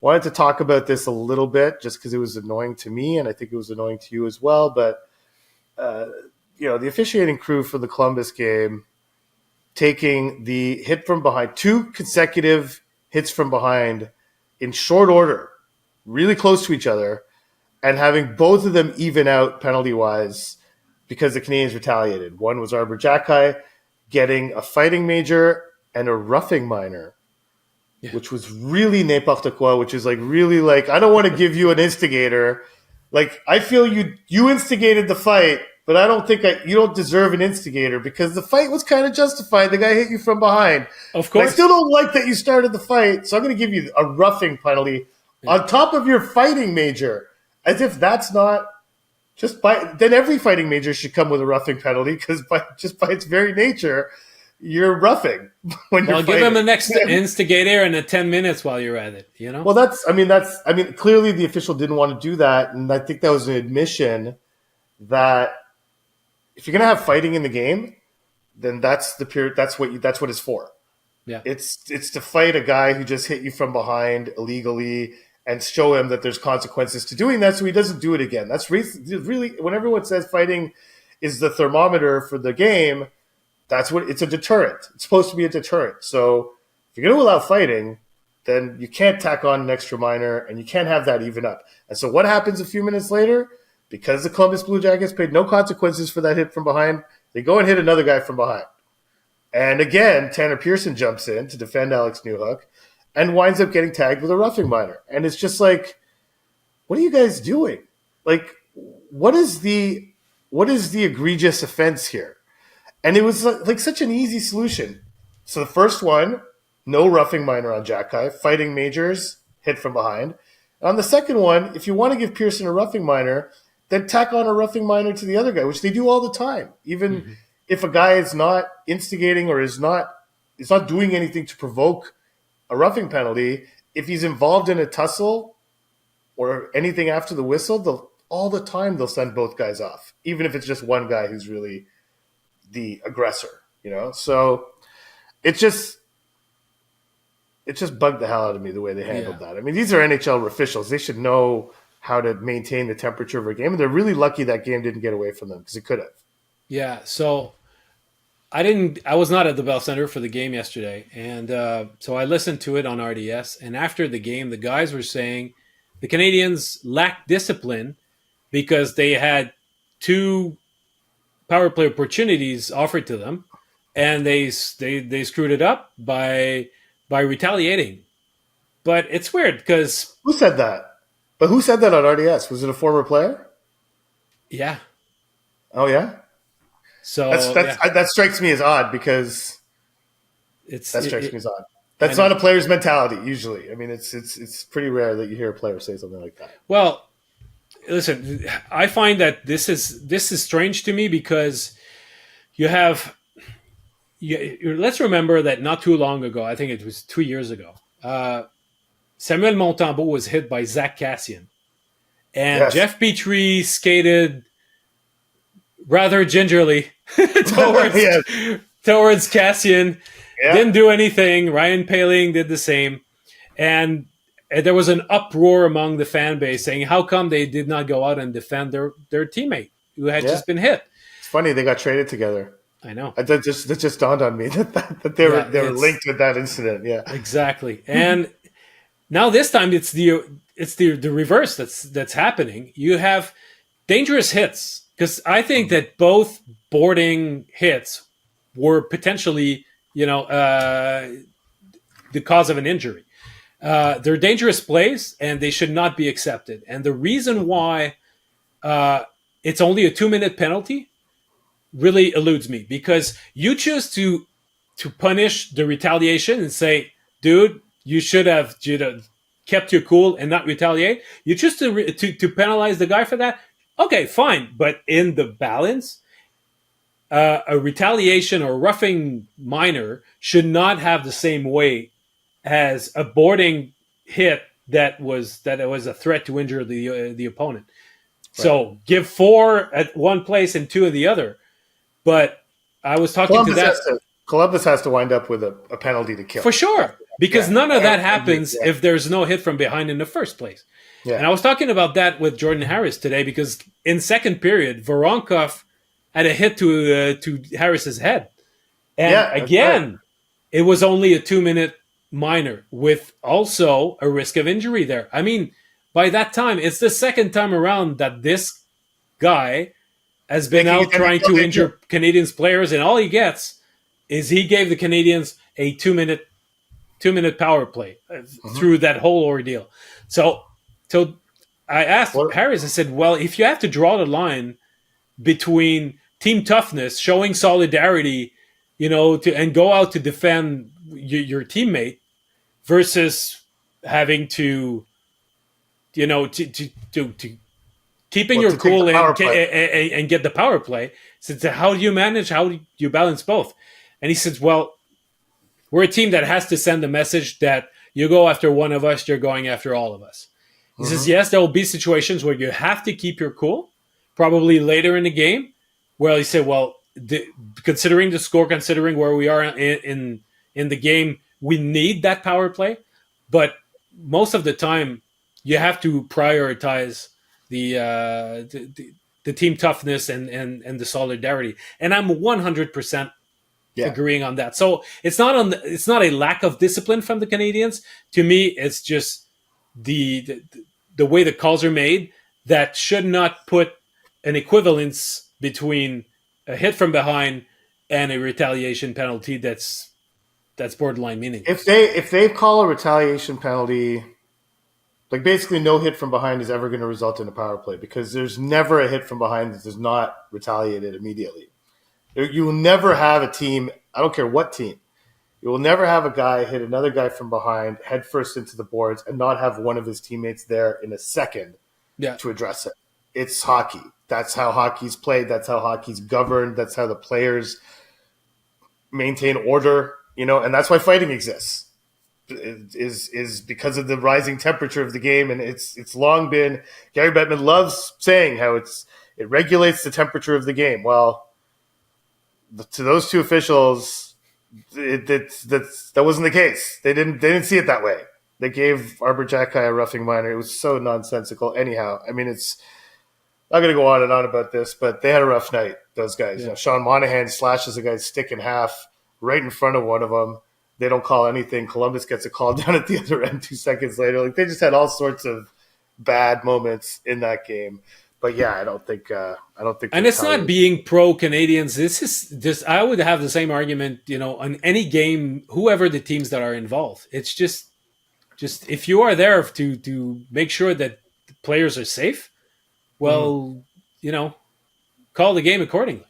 wanted to talk about this a little bit just because it was annoying to me, and I think it was annoying to you as well. But uh, the officiating crew for the Columbus game taking the hit from behind, two consecutive hits from behind in short order, really close to each other, and having both of them even out penalty wise because the Canadians retaliated. One was Arbor Jacki getting a fighting major and a roughing minor, Yeah. which was really n'importe quoi, which is like really like, I don't want to give you an instigator. Like, I feel you instigated the fight, but I don't think you don't deserve an instigator because the fight was kind of justified. The guy hit you from behind. Of But I course. still don't like that you started the fight, so I'm going to give you a roughing penalty on top of your fighting major, as if that's not then every fighting major should come with a roughing penalty because just by its very nature, you're roughing when you're Well, fighting. give him an next instigator and a 10 minutes while you're at it, you know? Well, clearly the official didn't want to do that, and I think that was an admission that if you're going to have fighting in the game, then that's the period. That's what it's for. Yeah. It's to fight a guy who just hit you from behind illegally and show him that there's consequences to doing that, so he doesn't do it again. That's really when everyone says fighting is the thermometer for the game. That's what it's a deterrent. It's supposed to be a deterrent. So if you're going to allow fighting, then you can't tack on an extra minor and you can't have that even up. And so what happens a few minutes later? Because the Columbus Blue Jackets paid no consequences for that hit from behind, they go and hit another guy from behind. And again, Tanner Pearson jumps in to defend Alex Newhook and winds up getting tagged with a roughing minor. And it's just like, what are you guys doing? Like, what is the egregious offense here? And it was like such an easy solution. So the first one, no roughing minor on Jacki, fighting majors, hit from behind. And on the second one, if you want to give Pearson a roughing minor, then tack on a roughing minor to the other guy, which they do all the time. Even if a guy is not instigating or is not doing anything to provoke a roughing penalty, if he's involved in a tussle or anything after the whistle, all the time they'll send both guys off, even if it's just one guy who's really the aggressor, So it just bugged the hell out of me the way they handled that. I mean, these are NHL officials. They should know how to maintain the temperature of a game, and they're really lucky that game didn't get away from them because it could have. Yeah, so I was not at the Bell Center for the game yesterday, and so I listened to it on RDS, and after the game, the guys were saying the Canadians lacked discipline because they had two power play opportunities offered to them, and they screwed it up by retaliating. But it's weird because who said that? But who said that on RDS? Was it a former player? Yeah. Oh yeah. So that strikes me as odd because me as odd. That's not a player's mentality usually. I mean, it's pretty rare that you hear a player say something like that. Well, listen, I find that this is strange to me because let's remember that not too long ago, I think it was 2 years ago, Samuel Montembeault was hit by Zach Kassian. And yes. Jeff Petrie skated rather gingerly towards Kassian. Yeah. Didn't do anything. Ryan Poehling did the same. And there was an uproar among the fan base saying, how come they did not go out and defend their teammate who had just been hit? It's funny, they got traded together. I know. That just dawned on me that they were linked with that incident. Yeah, exactly. And now this time it's the reverse that's happening. You have dangerous hits because I think that both boarding hits were potentially, the cause of an injury. They're dangerous plays and they should not be accepted. And the reason why it's only a 2-minute penalty really eludes me because you choose to punish the retaliation and say, dude, you should have kept your cool and not retaliate. You choose to penalize the guy for that. Okay, fine. But in the balance, a retaliation or roughing minor should not have the same weight as a boarding hit that was a threat to injure the opponent. Right. So give 4 at one place and 2 at the other. But I was talking Columbus Columbus has to wind up with a penalty to kill. For sure. because Yeah, none of that I agree. happens Yeah, if there's no hit from behind in the first place. And yeah, I was talking about that with Jordan Harris today because in second period, Voronkov had a hit to Harris's head, and yeah. That's right. again, it was only a 2 minute minor with also a risk of injury there. I mean, by that time, it's the second time around that this guy has He's been making his out trying NHL to debut. injure Canadians players, and all he gets is he gave the Canadians a 2 minute power play Mhm. through that whole ordeal. So, so I asked What? Harris. I said, "Well, if you have to draw the line between team toughness, showing solidarity, and go out to defend your teammate versus having to, to keeping Well, your to take the cool power and play. and get the power play." So how do you manage? How do you balance both? And he says, "Well, we're a team that has to send the message that you go after one of us, you're going after all of us." He says, Hmm. "Yes, there will be situations where you have to keep your cool, probably later in the game." Well, he said, "Well, considering the score, considering where we are in the game, we need that power play, but most of the time, you have to prioritize the team toughness and the solidarity." And I'm 100% Yeah. agreeing on that. So it's not a lack of discipline from the Canadians. To me, it's just the the way the calls are made that should not put an equivalence between a hit from behind and a retaliation penalty that's borderline If meaningless. they call a retaliation penalty, like basically no hit from behind is ever going to result in a power play because there's never a hit from behind that does not retaliated immediately. You will never have a team. I don't care what team. You will never have a guy hit another guy from behind, head first into the boards, and not have one of his teammates there in a second Yeah. to address it. It's hockey. That's how hockey's played. That's how hockey's governed. That's how the players maintain order. And that's why fighting exists. Is because of the rising temperature of the game, and it's long been. Gary Bettman loves saying how it regulates the temperature of the game. Well, to those two officials, that wasn't the case. They didn't see it that way. They gave Arbor Jacki a roughing minor. It was so nonsensical. Anyhow, I mean, it's not going to go on and on about this, but they had a rough night. Those guys. Yeah. Sean Monahan slashes a guy's stick in half right in front of one of them. They don't call anything. Columbus gets a call down at the other end 2 seconds later. Like they just had all sorts of bad moments in that game. But yeah, I don't think the And it's not retaliation. being pro Canadians. This is just, I would have the same argument, on any game, whoever the teams that are involved. It's just if you are there to make sure that the players are safe, Mhm. well, call the game accordingly.